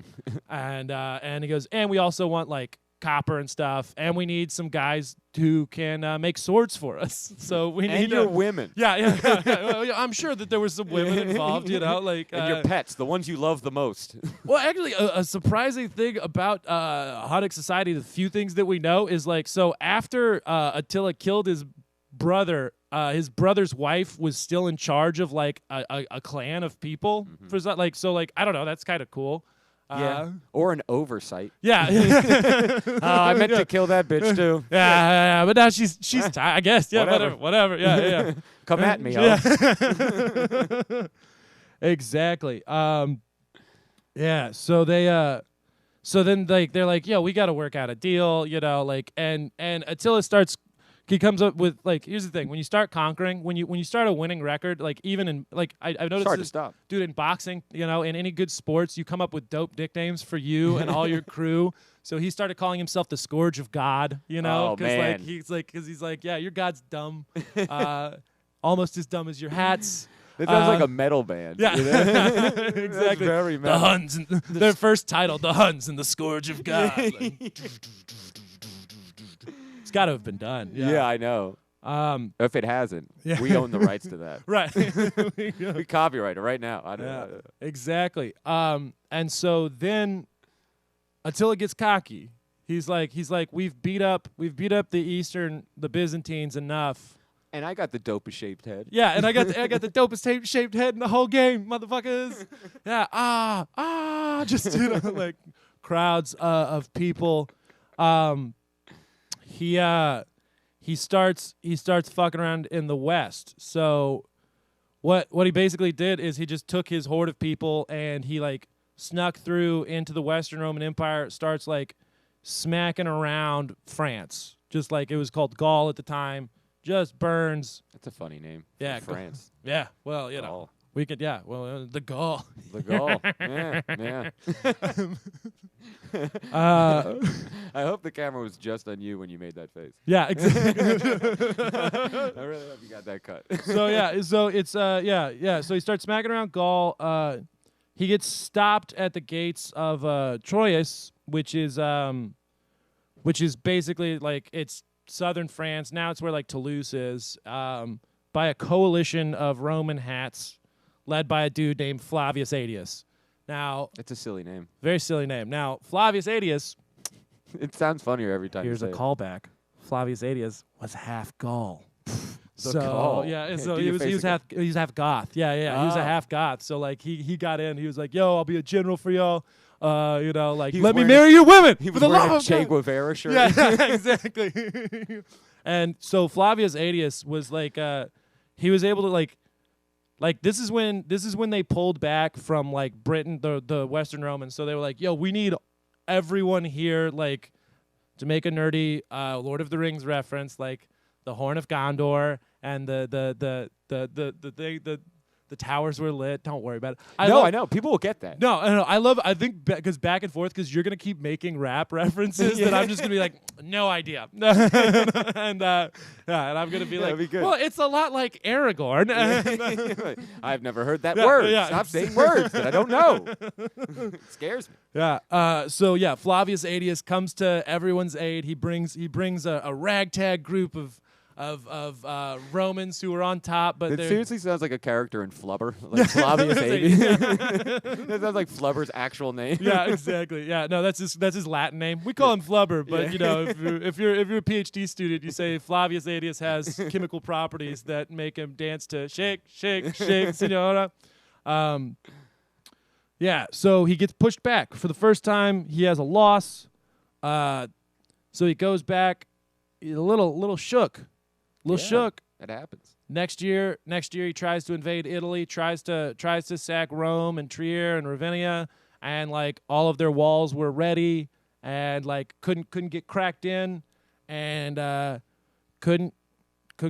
And he goes, and we also want copper and stuff, and we need some guys who can make swords for us. So we need your women. Yeah. Well, I'm sure that there were some women involved, and your pets, the ones you love the most. Well, actually, a surprising thing about Hunnic society, the few things that we know is so after Attila killed his brother, his brother's wife was still in charge of a clan of people. For I don't know, that's kind of cool. Yeah, or an oversight. Yeah. I meant to kill that bitch too. Yeah, but now she's tired, I guess. Yeah, whatever. Yeah. Come at me. Yeah. Exactly. Yeah. So So then like they're like, yo, we got to work out a deal, you know, like and Attila starts. He comes up with like, here's the thing: when you start conquering, when you start a winning record, like even in like I've noticed hard this, to stop. dude, in boxing, you know, in any good sports, you come up with dope nicknames for you and all your crew. So he started calling himself the Scourge of God, you know, Oh, man. like he's like, yeah, your God's dumb, almost as dumb as your hats. That sounds like a metal band. Yeah, you know? exactly. That's very metal. The Huns, and their first title, the Huns and the Scourge of God. Like, it's got to have been done. Yeah, I know. If it hasn't, Yeah. we own the rights to that. Right. We copyright it right now. I don't Yeah, know. exactly. And so then Attila gets cocky. He's like, we've beat up the Byzantines enough. And I got the dopest shaped head. Yeah, and I got the dopest shaped head in the whole game, motherfuckers. Yeah, just you know, like crowds of people. He starts fucking around in the West. So what he basically did is he just took his horde of people and he like snuck through into the Western Roman Empire, starts like smacking around France. Just like it was called Gaul at the time. Just burns. That's a funny name. Yeah, for France. Yeah, well, you know. Gaul. We could, yeah, well, the Gaul. The Gaul. Yeah. I hope the camera was just on you when you made that face. Yeah, exactly. I really hope you got that cut. So yeah, so it's So he starts smacking around Gaul. He gets stopped at the gates of Troyes, which is basically like it's southern France. Now it's where like Toulouse is. By a coalition of Roman hats, led by a dude named Flavius Aetius. Now, It's a silly name. very silly name. Now, Flavius Aetius. It sounds funnier every time Here's you a say callback. Flavius Aetius was half Gaul. The Gaul. Yeah, so Do he your was face half Goth. Yeah. He was a Oh. half Goth. So like he got in. He was like, "Yo, I'll be a general for y'all. You know, like He was let me wearing marry your women He for was the wearing love a of Che God." Guevara shirt. Yeah, exactly. And so Flavius Aetius was like, he was able to like this is when they pulled back from like Britain, the Western Romans. So they were like, yo, we need everyone here, like, to make a nerdy Lord of the Rings reference, like the Horn of Gondor and the towers were lit. Don't worry about it. I know. People will get that. No. I think because back and forth, because you're going to keep making rap references that I'm just going to be like, no idea. and I'm going to be like, well, it's a lot like Aragorn. I've never heard that Yeah, word. yeah. Stop saying words that I don't know. It scares me. Yeah. So yeah, Flavius Aetius comes to everyone's aid. He brings a ragtag group of Romans who are on top, but It they're seriously sounds like a character in Flubber, like Flavius Aetius. That sounds like Flubber's actual name. Yeah, exactly. Yeah, no, that's his Latin name. We call him Flubber, but you know, if you're a PhD student, you say Flavius Aetius has chemical properties that make him dance to shake, shake, shake, senora. Yeah, so he gets pushed back for the first time. He has a loss, so he goes back. He's a little shook. Shook. That happens. Next year he tries to invade Italy, tries to sack Rome and Trier and Ravenna, and like all of their walls were ready and like couldn't get cracked in, and couldn't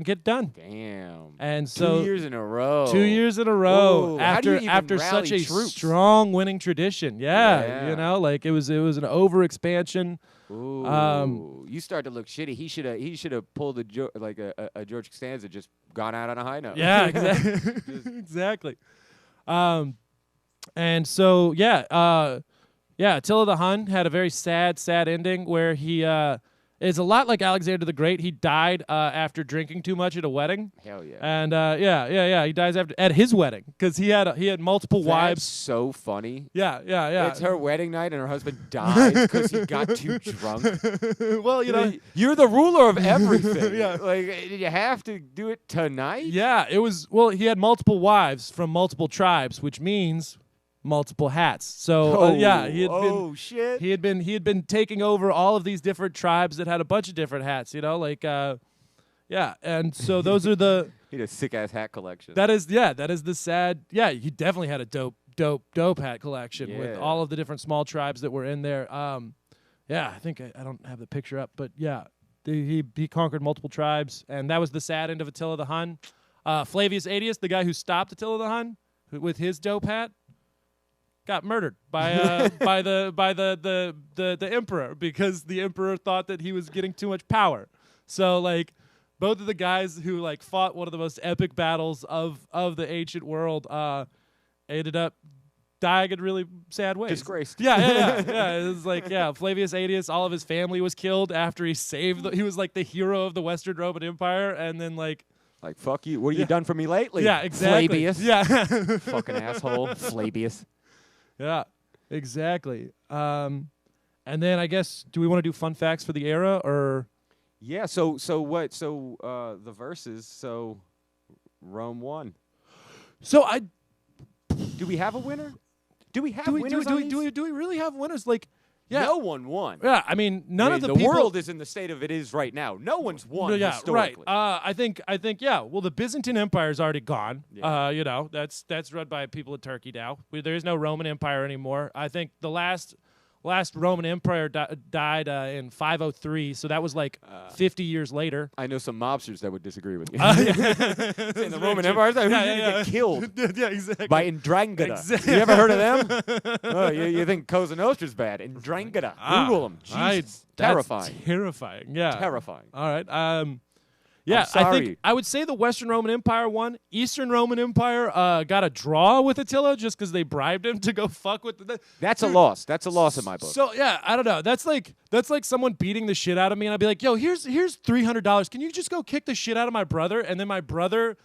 get done. Damn. And so 2 years in a row. 2 years in a row. Whoa. How do you after even such rally a troops? strong winning tradition. Yeah, you know, like it was an overexpansion. Ooh, you start to look shitty. He should have pulled a George Costanza, just gone out on a high note. Yeah, exactly. Exactly. And so Attila the Hun had a very sad ending where he it's a lot like Alexander the Great. He died after drinking too much at a wedding. Hell yeah. And he dies at his wedding because he had multiple That's wives. so funny. Yeah. It's her wedding night and her husband dies because he got too drunk. Well, you know, You're the ruler of everything. Yeah. Like, did you have to do it tonight? yeah, it was. Well, he had multiple wives from multiple tribes, which means multiple hats. So he had been taking over all of these different tribes that had a bunch of different hats. You know, like and so those are the. He had a sick ass hat collection. That is the sad. Yeah, he definitely had a dope dope hat collection with Yeah. all of the different small tribes that were in there. Yeah, I think I don't have the picture up, but yeah, he conquered multiple tribes, and that was the sad end of Attila the Hun. Flavius Aetius, the guy who stopped Attila the Hun with his dope hat, got murdered by by the emperor, because the emperor thought that he was getting too much power. So like both of the guys who like fought one of the most epic battles of the ancient world ended up dying in really sad ways. Disgraced. Yeah. It was like, Flavius Aetius, all of his family was killed after he saved. He was like the hero of the Western Roman Empire, and then like fuck you. What have you done for me lately? Yeah, exactly. Flavius. Yeah. Fucking asshole. Flavius. Yeah, exactly. And then I guess, do we want to do fun facts for the era, or? Yeah. So what? So the verses. So Rome won. So Do we have a winner? Do we have do we winners? do we really have winners? Like, yeah. No one won. Yeah, I mean, none of the the people. world is in the state of it is right now. No one's won Yeah, historically. right. I think, yeah. Well, the Byzantine Empire is already gone. Yeah. You know, that's run by people in Turkey now. There is no Roman Empire anymore. I think the last Roman Empire died in 503, so that was like 50 years later. I know some mobsters that would disagree with you. In the Roman Empire, get killed Yeah, exactly. by Ndrangheta. Exactly. You ever heard of them? Oh, you think Cosa Nostra's bad? Ndrangheta. Google them. Jesus. Terrifying. That's terrifying. Yeah. Terrifying. All right. Yeah, I'm sorry. I think I would say the Western Roman Empire won. Eastern Roman Empire got a draw with Attila just because they bribed him to go fuck with the. That's a loss. That's a loss in my book. So yeah, I don't know. That's like someone beating the shit out of me, and I'd be like, "Yo, here's $300. Can you just go kick the shit out of my brother?" And then my brother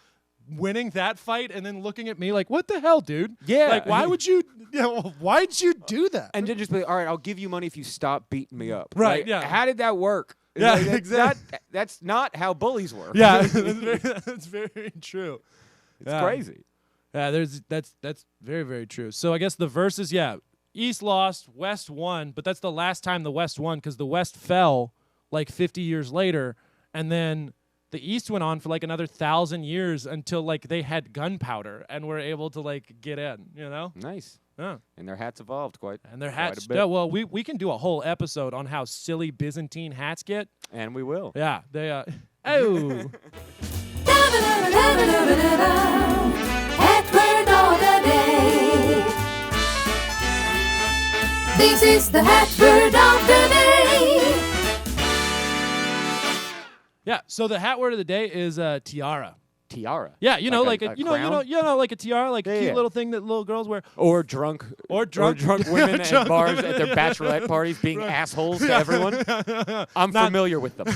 winning that fight, and then looking at me like, "What the hell, dude? Yeah. Like, why would you? Why'd you do that?" And then just be like, all right, I'll give you money if you stop beating me up. Right, Like, yeah. How did that work? Yeah, Like, exactly. That's not how bullies work. Yeah, that's very true. It's crazy. Yeah, that's very, very true. So I guess the verses, East lost, West won, but that's the last time the West won, because the West fell like 50 years later, and then the East went on for like another 1,000 years until like they had gunpowder and were able to like get in. You know? Nice. Yeah. And their hats evolved quite. And their quite hats. a bit. Yeah, well, we can do a whole episode on how silly Byzantine hats get. And we will. Yeah, they. Oh. Hat word of the day. This is the hat word of the day. Yeah. So the hat word of the day is tiara. Tiara. Yeah, you know, like a a crown? like a tiara, like a cute yeah. little thing that little girls wear. Or drunk women at bars at their bachelorette parties being assholes to everyone. I'm familiar with them.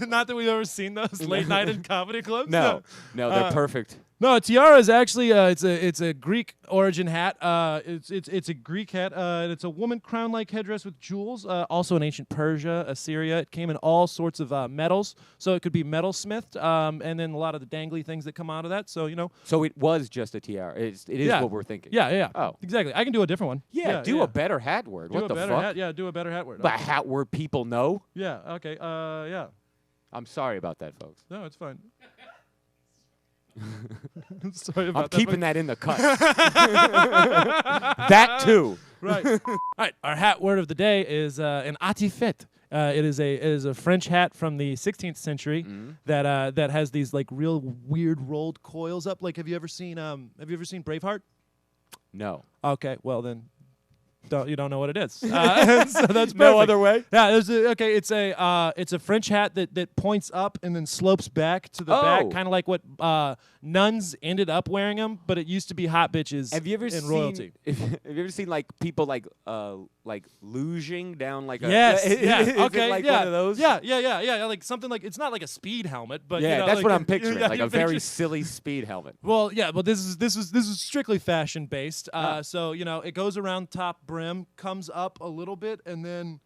Not that we've ever seen those late night in comedy clubs. No, they're perfect. No, a tiara is actually it's a Greek origin hat. It's a Greek hat. And it's a woman crown-like headdress with jewels. Also in ancient Persia, Assyria. It came in all sorts of metals, so it could be metalsmithed. And then a lot of the dangly things that come out of that. So you know. So it was just a tiara. It is what we're thinking. Yeah. Oh, Exactly. I can do a different one. do a better hat word. Do What a the better fuck? hat. Yeah, do a better hat word. A hat word people know. Yeah. Okay. Yeah. I'm sorry about that, folks. No, it's fine. Sorry about I'm that. keeping that in the cut. That too. Right. All right. Our hat word of the day is an atifet. It is a French hat from the 16th century that has these like real weird rolled coils up. Like, have you ever seen Braveheart? No. Okay. Well then. You don't know what it is. So that's perfect. No other way. Yeah, it's a French hat that points up and then slopes back to the back, kind of like what nuns ended up wearing them, but it used to be hot bitches. Have you ever in royalty. have you ever seen like people like luging down like a Yes, is yeah, it okay, like yeah, one of those? Yeah, like something like it's not like a speed helmet, but Yeah, you know, that's like what I'm picturing, like you a very picture- silly speed helmet. Well, yeah, but this is strictly fashion based. So you know, it goes around top brim, comes up a little bit, and then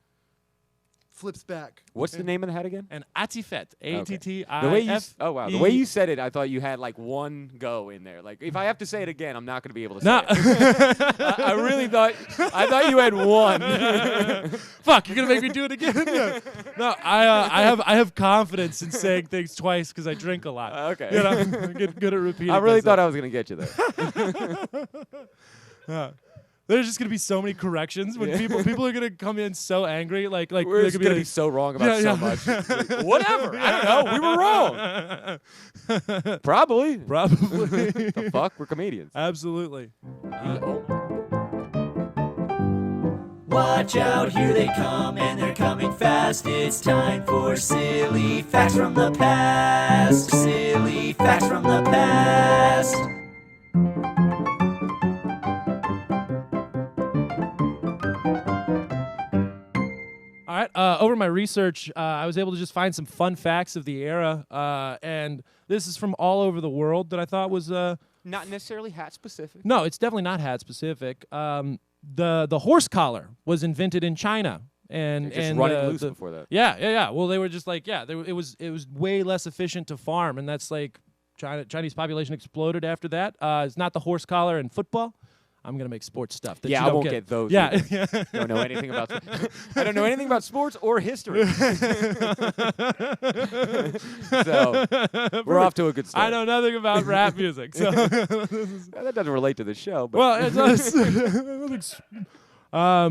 flips back. What's the name of the hat again? An Attifet. A-T-T-I-F. The way the way you said it, I thought you had like one go in there. Like if I have to say it again, I'm not going to be able to say it. I really thought you had one. Fuck, you're gonna make me do it again? No, I have confidence in saying things twice because I drink a lot. Okay. You know, I get good at repeating. I really myself. thought I was going to get you there. There's just gonna be so many corrections when people are gonna come in so angry, like We're they're just going to be so wrong about so much. Like, whatever. I don't know. We were wrong. Probably. The fuck? We're comedians. Absolutely. Watch out, here they come, and they're coming fast. It's time for silly facts from the past. Silly facts from the past. All right. Over my research, I was able to just find some fun facts of the era, and this is from all over the world that I thought was Not necessarily hat specific. no, it's definitely not hat specific. The horse collar was invented in China, and Just and running loose before that. Yeah. Well, they were just like it was way less efficient to farm, and that's like Chinese population exploded after that. It's not the horse collar in football. I'm gonna make sports stuff. That Yeah, you I don't won't get those. Yeah. Don't know anything about. I don't know anything about sports or history. So we're off to a good start. I know nothing about rap music, so That doesn't relate to the show. But well, it does.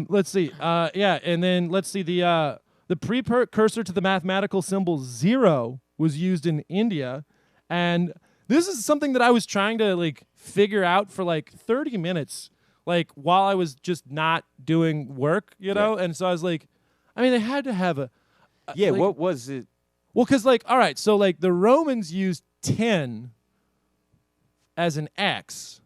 Let's see. And then let's see the precursor to the mathematical symbol 0 was used in India, and this is something that I was trying to like figure out for like 30 minutes, like while I was just not doing work, you know. And so I was like, I mean, they had to have a yeah. like, What was it? well, because like, all right, so like the Romans used 10 as an X,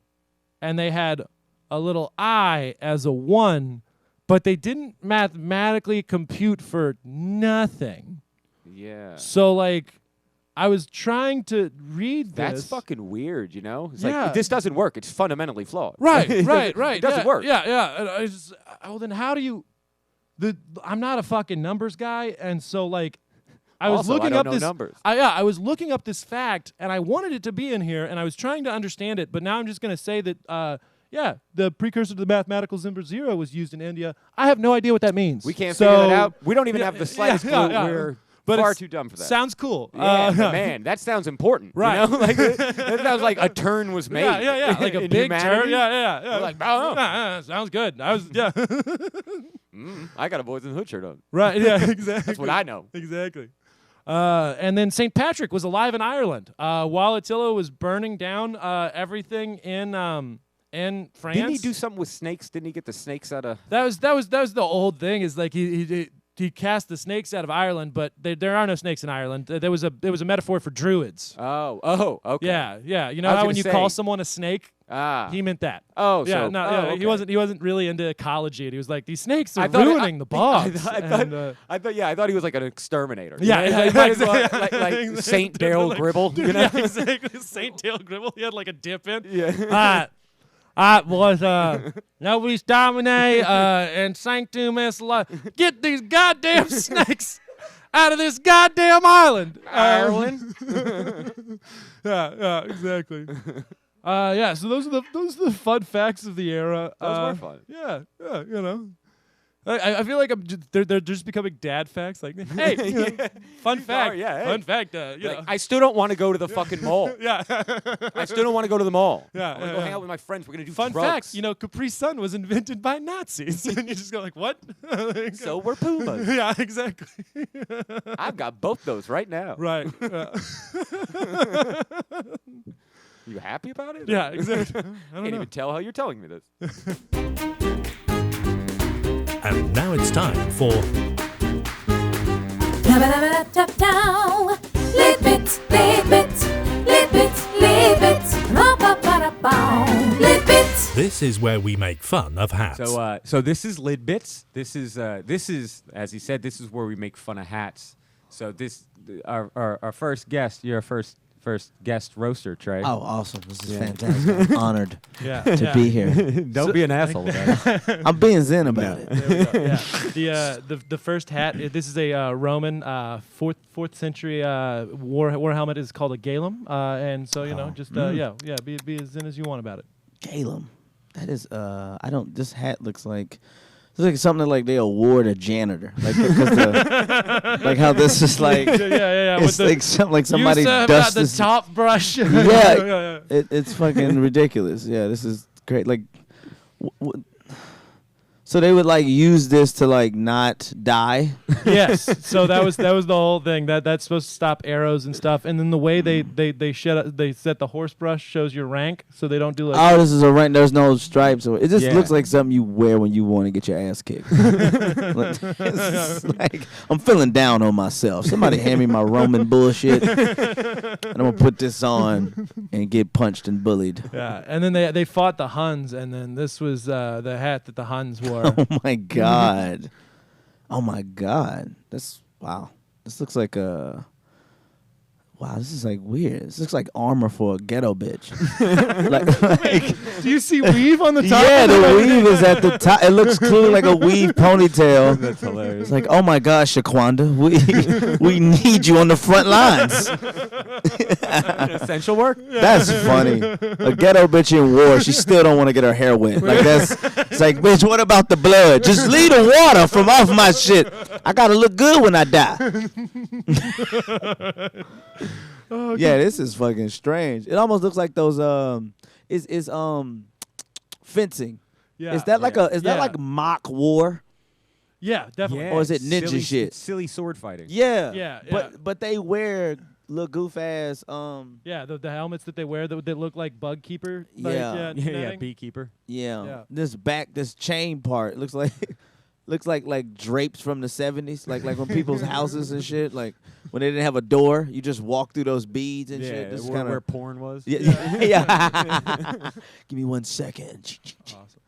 and they had a little I as a 1, but they didn't mathematically compute for nothing. Yeah. So like, I was trying to read this. That's fucking weird, you know? It's Yeah. like, this doesn't work. It's fundamentally flawed. Right. It doesn't work. Yeah. And I just, well, then how do you? I'm not a fucking numbers guy, and so like, I was Also, looking I don't up know this. numbers. I was looking up this fact, and I wanted it to be in here, and I was trying to understand it, but now I'm just gonna say that. The precursor to the mathematical symbol 0 was used in India. I have no idea what that means. We can't figure that out. We don't even have the slightest clue. yeah. We're But far it's- too dumb for that. Sounds cool. Yeah, but man, that sounds important. Right. You know? Like, that sounds like a turn was made. Yeah. Like a in big humanity. turn. Yeah. We're like, oh, Sounds good. I was, yeah. I got a Boys in the Hood shirt on. Right. Yeah. Exactly. That's what I know. Exactly. And then St. Patrick was alive in Ireland while Attila was burning down everything in France. Didn't he do something with snakes? Didn't he get the snakes out of? That was the old thing. Is like he cast the snakes out of Ireland, but there are no snakes in Ireland. There was a metaphor for druids. Oh, okay. Yeah. You know I was how gonna when you say- call someone a snake, he meant that. Oh, Yeah, so no, okay. he wasn't really into ecology, and he was like, these snakes are I thought- ruining the bogs. I thought he was like an exterminator. Yeah, You know? yeah, Like, exactly. like Saint Dale Gribble. You know? Yeah, exactly. Saint Dale Gribble. He had like a dip in. Yeah. Alright, boys. Nobody's Domine and Sanctumus. Get these goddamn snakes out of this goddamn island. Ireland. Yeah, exactly. So those are the fun facts of the era. Those were fun. Yeah, you know. I feel like they're just becoming dad facts. Like, hey, you know, fun fact. hey. Fun fact. You Like, know. I still don't want to go to the fucking mall. Yeah. I still don't want to go to the mall. Yeah, I want to go hang out with my friends. We're gonna do Fun drugs. fact, you know, Capri Sun was invented by Nazis. And you just go like, what? So we're Pumas. Yeah, exactly. I've got both those right now. Right. You happy about it? Yeah, exactly. I don't Can't know. even tell how you're telling me this. And now it's time for Da-ba-da-ba-da-da-dow. Leave it, leave it, leave it, leave it. Ra-ba-ba-da-bow. Leave it. This is where we make fun of hats. So this is Lid Bits. This is as he said, this is where we make fun of hats. So our first guest, you're our first first guest roaster, Trey. Oh, awesome. This is fantastic. I'm honored Yeah. to be here. Don't be an asshole about it. I'm being zen about it. There we go. Yeah. The first hat. This is a Roman fourth century war helmet. Is called a galum. And so just be as zen as you want about it. Galum. That is this hat looks like something like they award a janitor, like like how this is like it's like something like somebody dust the top brush. It's fucking ridiculous. Yeah, this is great. Like, so they would like use this to like not die. Yes. So that was the whole thing. That's supposed to stop arrows and stuff. And then the way they set the horse brush shows your rank, so they don't do like. Oh, this is a rank. There's no stripes. It just looks like something you wear when you want to get your ass kicked. It's like I'm feeling down on myself. Somebody hand me my Roman bullshit, and I'm gonna put this on and get punched and bullied. Yeah. And then they fought the Huns, and then this was the hat that the Huns wore. Oh my god! Oh my god! Wow. This looks like a. Wow, this is like weird. This looks like armor for a ghetto bitch. like, do you see weave on the top? Yeah, the weave is at the top. It looks clearly like a weave ponytail. That's hilarious. It's like, oh my gosh, Shaquanda, we need you on the front lines. Essential work. That's funny. A ghetto bitch in war, she still don't want to get her hair wet. Like it's like, bitch, what about the blood? Just leave the water from off my shit. I gotta look good when I die. Oh, yeah, this is fucking strange. It almost looks like those is fencing. Yeah. Is that like that like mock war? Yeah, definitely. Yeah, Or is it ninja shit? Silly sword fighting. Yeah. Yeah. But they wear little goof ass Yeah, the helmets that they wear that look like bug keeper. Yeah. Beekeeper. Yeah. This chain part looks like drapes from the 70s, like when people's houses and shit, like when they didn't have a door, you just walk through those beads and shit. This is kind of where porn was. Yeah. Give me 1 second. Awesome.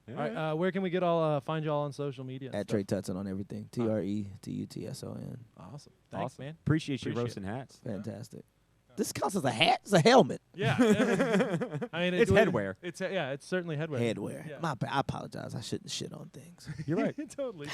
All right, where can we find y'all on social media? At Trey Tutson on everything. TreTutson. Awesome. Thanks, man. Appreciate you roasting hats. Fantastic. This counts as a hat? It's a helmet. Yeah. I mean, it's headwear. It's certainly headwear. Headwear. Yeah. My bad. I apologize. I shouldn't shit on things. You're right. Totally.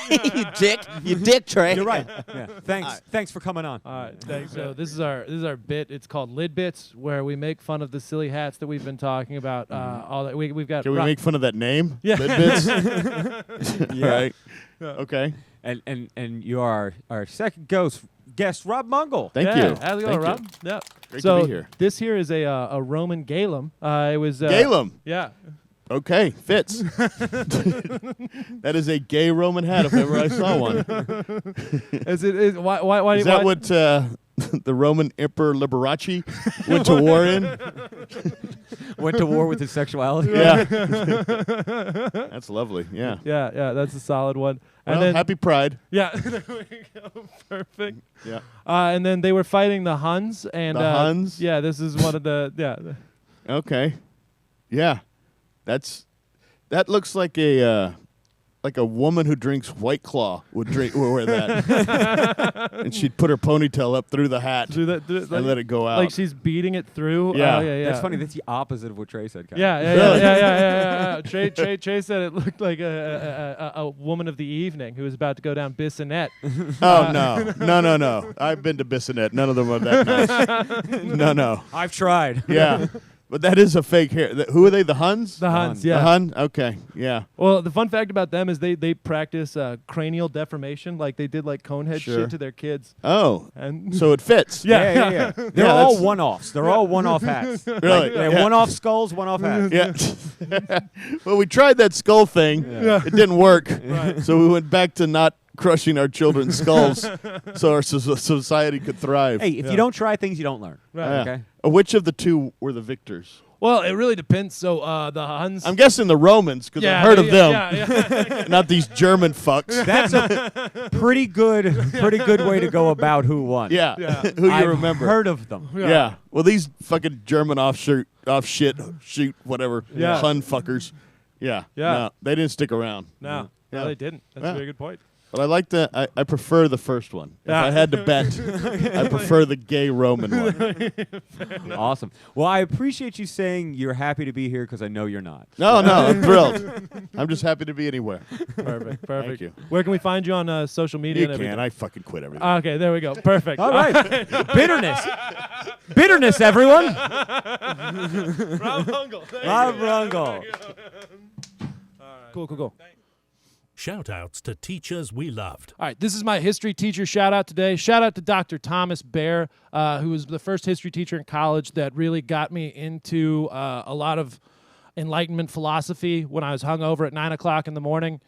You dick. You dick, Trey. You're right. Yeah. Thanks. Right. Thanks for coming on. All right. Thanks. So this is our bit. It's called Lid Bits, where we make fun of the silly hats that we've been talking about. All that we've got. Can we make fun of that name? Yeah. Lidbits? Yeah. Right. Yeah. Okay. And you are our second guest, Rob Mungle. Thank you. How's it going, Rob? Yeah. Great so to be here. This here is a Roman galum. It was Galum. Yeah. Okay, fits. That is a gay Roman hat if ever I saw one. Is that what the Roman Emperor Liberace went to war in? Went to war with his sexuality. Yeah. That's lovely. Yeah. Yeah. That's a solid one. Well, And then happy Pride. yeah, there we go. Perfect. Yeah. And then they were fighting the Huns, and The Huns? Yeah, this is one of the Okay. Yeah. That looks like a woman who drinks White Claw would wear that. And she'd put her ponytail up through the hat and let it go out. like she's beating it through. Yeah. Yeah. That's funny. That's the opposite of what Trey said. Yeah. Trey said it looked like a woman of the evening who was about to go down Bissonnette. Oh, no. I've been to Bissonnette. None of them are that nice. No. I've tried. Yeah. But that is a fake hair. Who are they? The Huns? The Huns, yeah. The Hun? Okay, yeah. Well, the fun fact about them is they practice cranial deformation, like they did like conehead shit to their kids. Oh, And so it fits. Yeah. They're all one-offs. They're all one-off hats. Really? Like, one-off skulls, one-off hats. Yeah. Well, we tried that skull thing. Yeah. It didn't work. So we went back to not crushing our children's skulls so our society could thrive. Hey, if you don't try things, you don't learn. Right. Yeah. Okay. Which of the two were the victors? Well, it really depends. So the Huns. I'm guessing the Romans, because I've heard of them. Yeah. Not these German fucks. That's a pretty good way to go about who won. Yeah. Who you I've remember. heard of them. Yeah. Well, these fucking German shoot, whatever. Yeah. Hun fuckers. Yeah. Yeah. No, they didn't stick around. No, Yeah. they didn't. That's Yeah. a very good point. But I like the. I prefer the first one. If I had to bet, I prefer the gay Roman one. Awesome. Well, I appreciate you saying you're happy to be here because I know you're not. No, I'm thrilled. I'm just happy to be anywhere. Perfect. Thank you. Where can we find you on social media? You and everything? can. I fucking quit everything. Okay, there we go. Perfect. All right. Bitterness, everyone. Rob Mungle. Rob Mungle. Cool. Shoutouts to teachers we loved. All right, this is my history teacher shout out today. Shout out to Dr. Thomas Baer, who was the first history teacher in college that really got me into a lot of Enlightenment philosophy when I was hungover at 9 o'clock in the morning.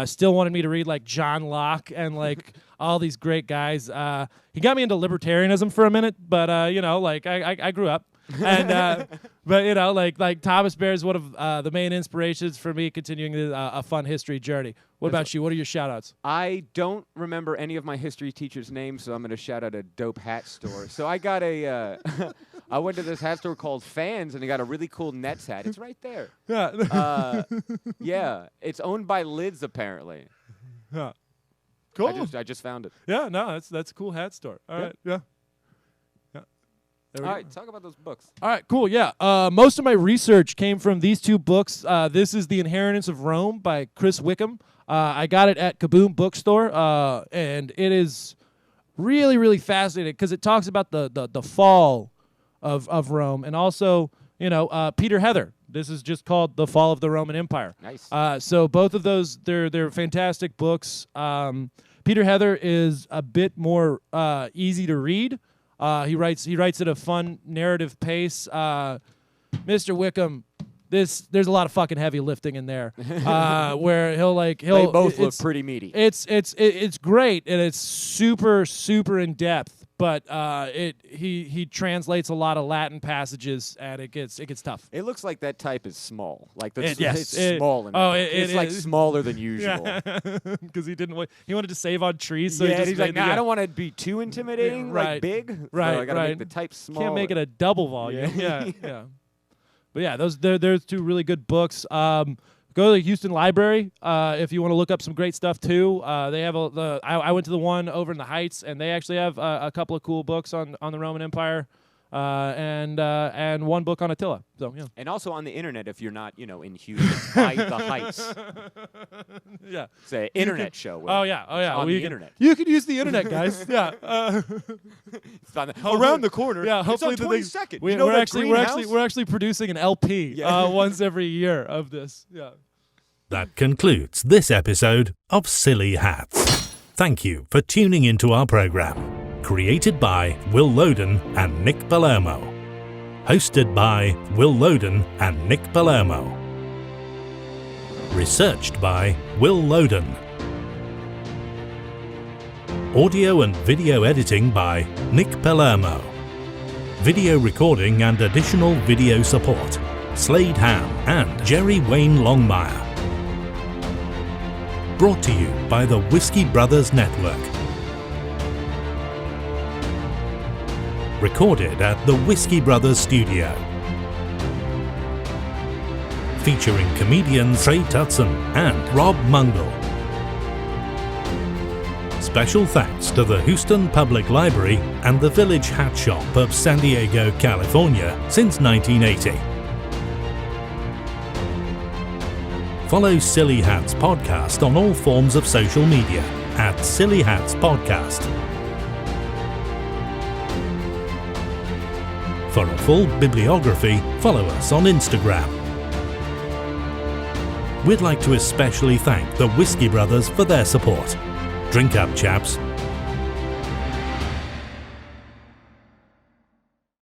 Still wanted me to read like John Locke and like all these great guys. He got me into libertarianism for a minute, but I grew up. And but like Thomas Baer is one of the main inspirations for me continuing a fun history journey. What about you? What are your shout outs? I don't remember any of my history teachers' names, so I'm going to shout out a dope hat store. So I got I went to this hat store called Fans, and I got a really cool Nets hat. It's right there. Yeah. Yeah, it's owned by Lids apparently. Yeah. Cool. I just found it. Yeah, no, that's a cool hat store. All right. Yeah. All right, talk about those books. All right, cool. Yeah. Most of my research came from these two books. This is The Inheritance of Rome by Chris Wickham. I got it at Kaboom Bookstore, and it is really, really fascinating because it talks about the fall of Rome, and also, Peter Heather. This is just called The Fall of the Roman Empire. Nice. So both of those, they're fantastic books. Peter Heather is a bit more easy to read. He writes at a fun narrative pace. Mr. Wickham, there's a lot of fucking heavy lifting in there. Where they both look pretty meaty. It's great and it's super in depth. But he translates a lot of Latin passages and it gets tough. It looks like that type is small. Like it's small. It's like smaller than usual. Because he wanted to save on trees. So he's like, I don't want to be too intimidating, like big. Right, so I gotta make the type small. Can't make it a double volume. Yeah. But yeah, there's two really good books. Go to the Houston Library if you want to look up some great stuff too. They have I went to the one over in the Heights, and they actually have a couple of cool books on the Roman Empire, and one book on Attila. So yeah. And also on the internet if you're not in Houston by the Heights. Yeah. It's an internet show. Oh yeah. On the internet. You can use the internet, guys. Yeah. It's around the corner. Yeah. Hopefully it's on 22nd. We're actually producing an LP once every year of this. Yeah. That concludes this episode of Silly Hats. Thank you for tuning into our program. Created by Will Loden and Nick Palermo. Hosted by Will Loden and Nick Palermo. Researched by Will Loden. Audio and video editing by Nick Palermo. Video recording and additional video support, Slade Ham and Jerry Wayne Longmire. Brought to you by the Whiskey Brothers Network. Recorded at the Whiskey Brothers Studio. Featuring comedians Trey Tutson and Rob Mungle. Special thanks to the Houston Public Library and the Village Hat Shop of San Diego, California since 1980. Follow Silly Hats Podcast on all forms of social media at Silly Hats Podcast. For a full bibliography, follow us on Instagram. We'd like to especially thank the Whiskey Brothers for their support. Drink up, chaps.